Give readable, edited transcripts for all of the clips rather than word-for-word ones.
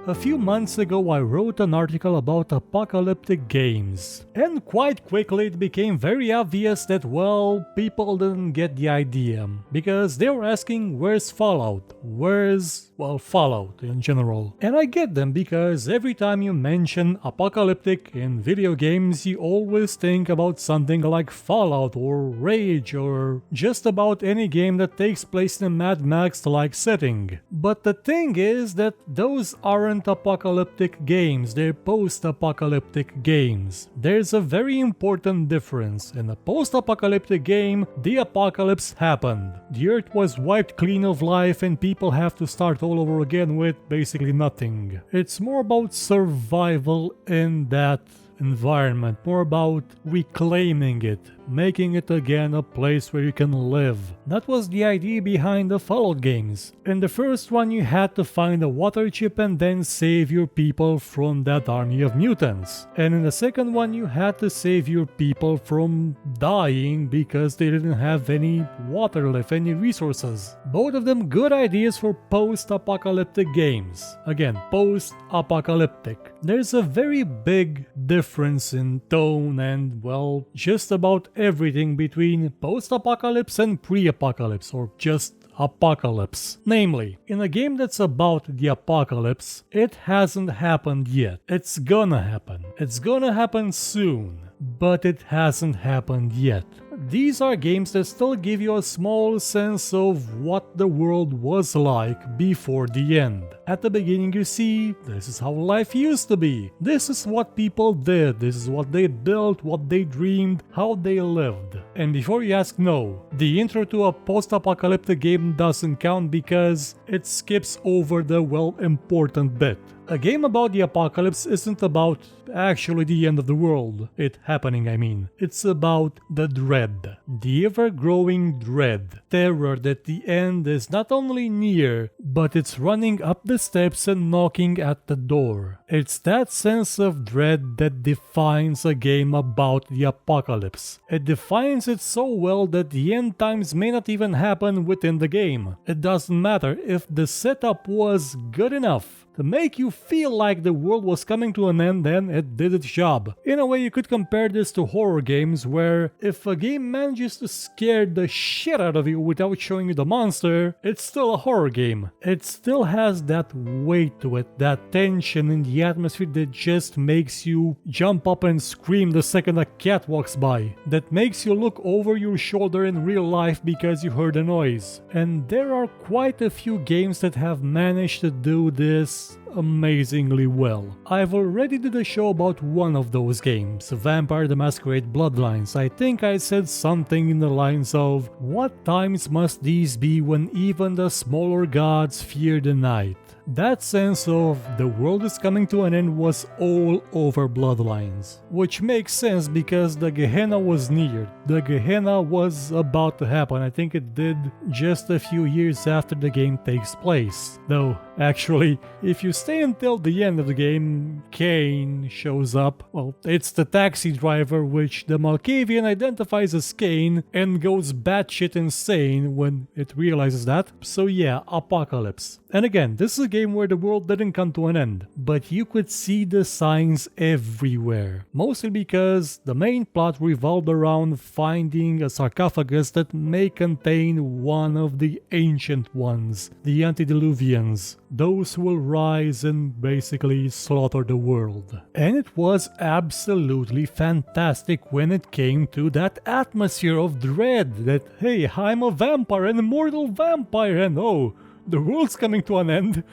A few months ago I wrote an article about apocalyptic games, and quite quickly it became very obvious that, well, people didn't get the idea, because they were asking where's Fallout, where's, well, Fallout in general. And I get them, because every time you mention apocalyptic in video games you always think about something like Fallout or Rage or just about any game that takes place in a Mad Max-like setting. But the thing is that those aren't apocalyptic games, they're post-apocalyptic games. There's a very important difference. In a post-apocalyptic game, the apocalypse happened. The earth was wiped clean of life and people have to start all over again with basically nothing. It's more about survival in that environment, more about reclaiming it, making it again a place where you can live. That was the idea behind the Fallout games. In the first one you had to find a water chip and then save your people from that army of mutants. And in the second one you had to save your people from dying because they didn't have any water left, any resources. Both of them good ideas for post-apocalyptic games. Again, post-apocalyptic. There's a very big difference in tone and, well, just about everything between post-apocalypse and pre-apocalypse, or just apocalypse. Namely, in a game that's about the apocalypse, it hasn't happened yet. It's gonna happen. It's gonna happen soon. But it hasn't happened yet. These are games that still give you a small sense of what the world was like before the end. At the beginning you see, this is how life used to be. This is what people did. This is what they built, what they dreamed, how they lived. And before you ask, no, the intro to a post-apocalyptic game doesn't count because it skips over the, well, important bit. A game about the apocalypse isn't about actually the end of the world. It happening, I mean. It's about the dread. The ever-growing dread. Terror that the end is not only near, but it's running up the steps and knocking at the door. It's that sense of dread that defines a game about the apocalypse. It defines it so well that the end times may not even happen within the game. It doesn't matter if the setup was good enough to make you feel like the world was coming to an end, then it did its job. In a way, you could compare this to horror games where if a game manages to scare the shit out of you without showing you the monster, it's still a horror game. It still has that weight to it, that tension in the atmosphere that just makes you jump up and scream the second a cat walks by. That makes you look over your shoulder in real life because you heard a noise. And there are quite a few games that have managed to do this amazingly well. I've already did a show about one of those games, Vampire the Masquerade Bloodlines. I think I said something in the lines of, what times must these be when even the smaller gods fear the night? That sense of the world is coming to an end was all over Bloodlines. Which makes sense because the Gehenna was near. The Gehenna was about to happen. I think it did just a few years after the game takes place. Though, actually, if you stay until the end of the game, Payne shows up. Well, it's the taxi driver which the Malkavian identifies as Payne and goes batshit insane when it realizes that. So yeah, apocalypse. And again, this is a game where the world didn't come to an end, but you could see the signs everywhere. Mostly because the main plot revolved around finding a sarcophagus that may contain one of the ancient ones, the antediluvians, those who will rise and basically slaughter the world. And it was absolutely fantastic when it came to that atmosphere of dread that, hey, I'm a vampire, an immortal vampire, and oh, the world's coming to an end.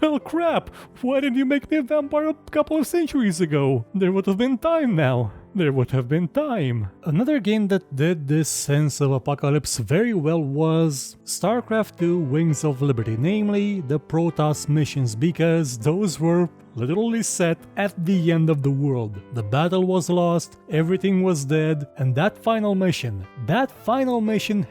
Well, crap, why didn't you make me a vampire a couple of centuries ago? There would have been time now. There would have been time. Another game that did this sense of apocalypse very well was Starcraft 2 Wings of Liberty, namely the Protoss missions, because those were literally set at the end of the world. The battle was lost, everything was dead, and that final mission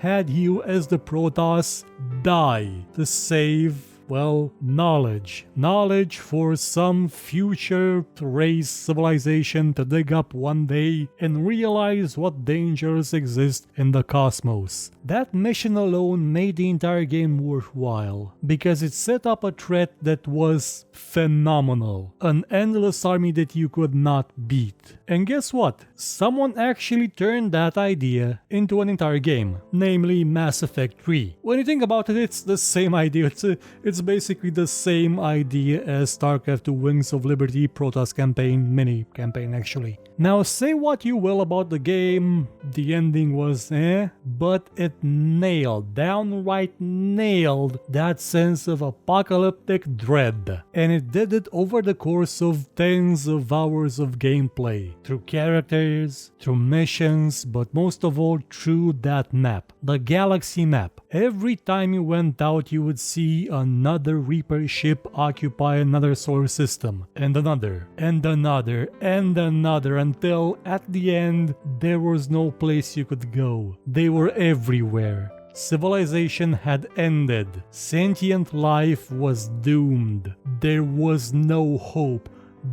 had you as the Protoss die to save well, knowledge. Knowledge for some future race civilization to dig up one day and realize what dangers exist in the cosmos. That mission alone made the entire game worthwhile, because it set up a threat that was phenomenal. An endless army that you could not beat. And guess what? Someone actually turned that idea into an entire game, namely Mass Effect 3. When you think about it, it's the same idea. It's basically the same idea as Starcraft 2 Wings of Liberty Protoss campaign, mini campaign actually. Now say what you will about the game, the ending was but it nailed, downright nailed that sense of apocalyptic dread. And it did it over the course of tens of hours of gameplay, through characters, through missions, but most of all through that map, the galaxy map. Every time you went out, you would see another Reaper ship occupy another solar system, and another, and another, and another, until at the end, there was no place you could go. They were everywhere. Civilization had ended. Sentient life was doomed. There was no hope.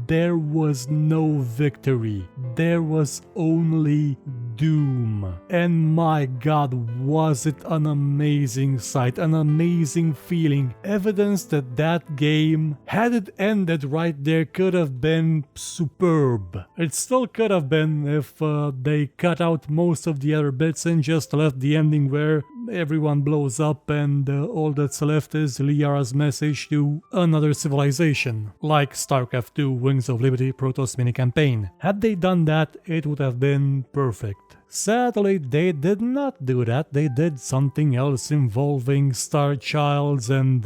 There was no victory. There was only doom. And my god, was it an amazing sight, an amazing feeling. Evidence that that game, had it ended right there, could have been superb. It still could have been if they cut out most of the other bits and just left the ending where everyone blows up and all that's left is Liara's message to another civilization, like Starcraft 2 Wings of Liberty Protoss mini-campaign. Had they done that, it would have been perfect. Sadly, they did not do that. They did something else involving Star Childs, and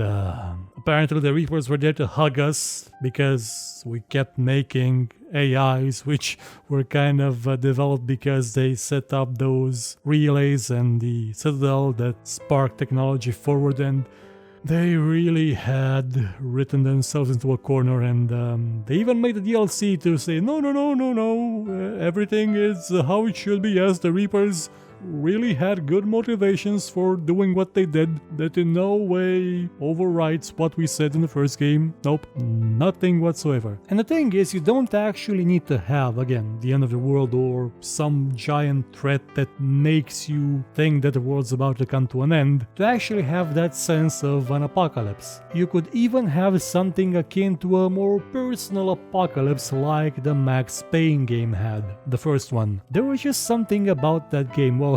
apparently the Reapers were there to hug us because we kept making AIs which were kind of developed because they set up those relays and the Citadel that sparked technology forward, and they really had written themselves into a corner, and they even made a DLC to say no, everything is how it should be. Yes, the Reapers really had good motivations for doing what they did, that in no way overrides what we said in the first game. Nope, nothing whatsoever. And the thing is, you don't actually need to have, again, the end of the world or some giant threat that makes you think that the world's about to come to an end to actually have that sense of an apocalypse. You could even have something akin to a more personal apocalypse like the Max Payne game had, the first one. There was just something about that game, well,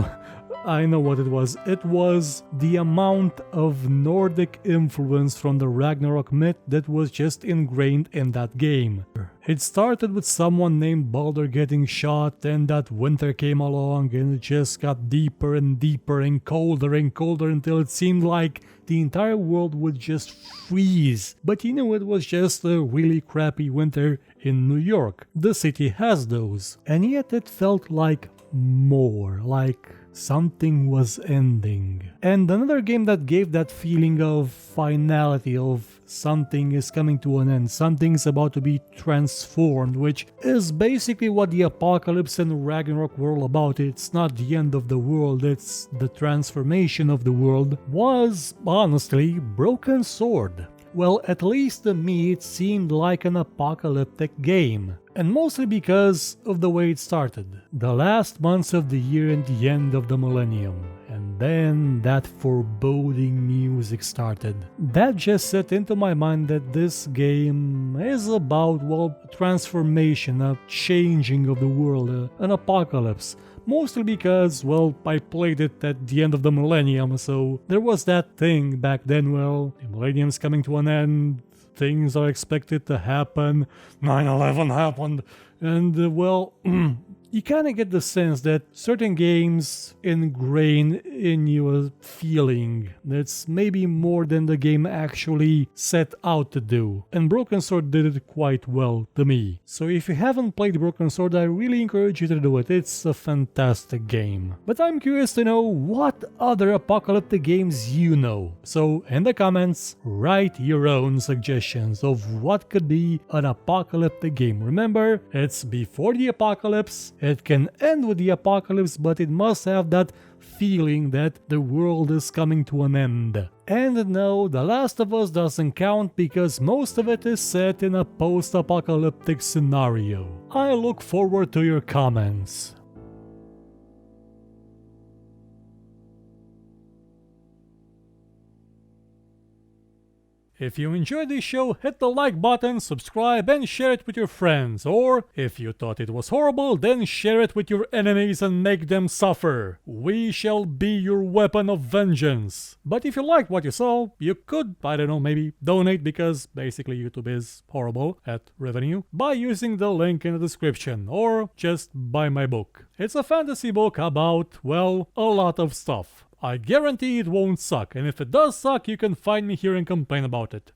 I know what it was. It was the amount of Nordic influence from the Ragnarok myth that was just ingrained in that game. It started with someone named Baldur getting shot, and that winter came along and it just got deeper and deeper and colder until it seemed like the entire world would just freeze. But you know, it was just a really crappy winter in New York. The city has those. And yet it felt like more, like something was ending. And another game that gave that feeling of finality, of something is coming to an end, something's about to be transformed, which is basically what the Apocalypse and Ragnarok were all about. It's not the end of the world, it's the transformation of the world, was honestly Broken Sword. Well, at least to me it seemed like an apocalyptic game. And mostly because of the way it started. The last months of the year and the end of the millennium. And then that foreboding music started. That just set into my mind that this game is about, well, transformation, a changing of the world, an apocalypse. Mostly because, well, I played it at the end of the millennium, so there was that thing back then, well, the millennium's coming to an end, things are expected to happen, 9/11 happened, and well, you kind of get the sense that certain games ingrain in you a feeling that's maybe more than the game actually set out to do. And Broken Sword did it quite well to me. So if you haven't played Broken Sword, I really encourage you to do it. It's a fantastic game. But I'm curious to know what other apocalyptic games you know. So in the comments, write your own suggestions of what could be an apocalyptic game. Remember, it's before the apocalypse. It can end with the apocalypse, but it must have that feeling that the world is coming to an end. And no, The Last of Us doesn't count because most of it is set in a post-apocalyptic scenario. I look forward to your comments. If you enjoyed this show, hit the like button, subscribe, and share it with your friends. Or, if you thought it was horrible, then share it with your enemies and make them suffer. We shall be your weapon of vengeance. But if you liked what you saw, you could, I don't know, maybe donate, because basically YouTube is horrible at revenue, by using the link in the description, or just buy my book. It's a fantasy book about, well, a lot of stuff. I guarantee it won't suck, and if it does suck, you can find me here and complain about it.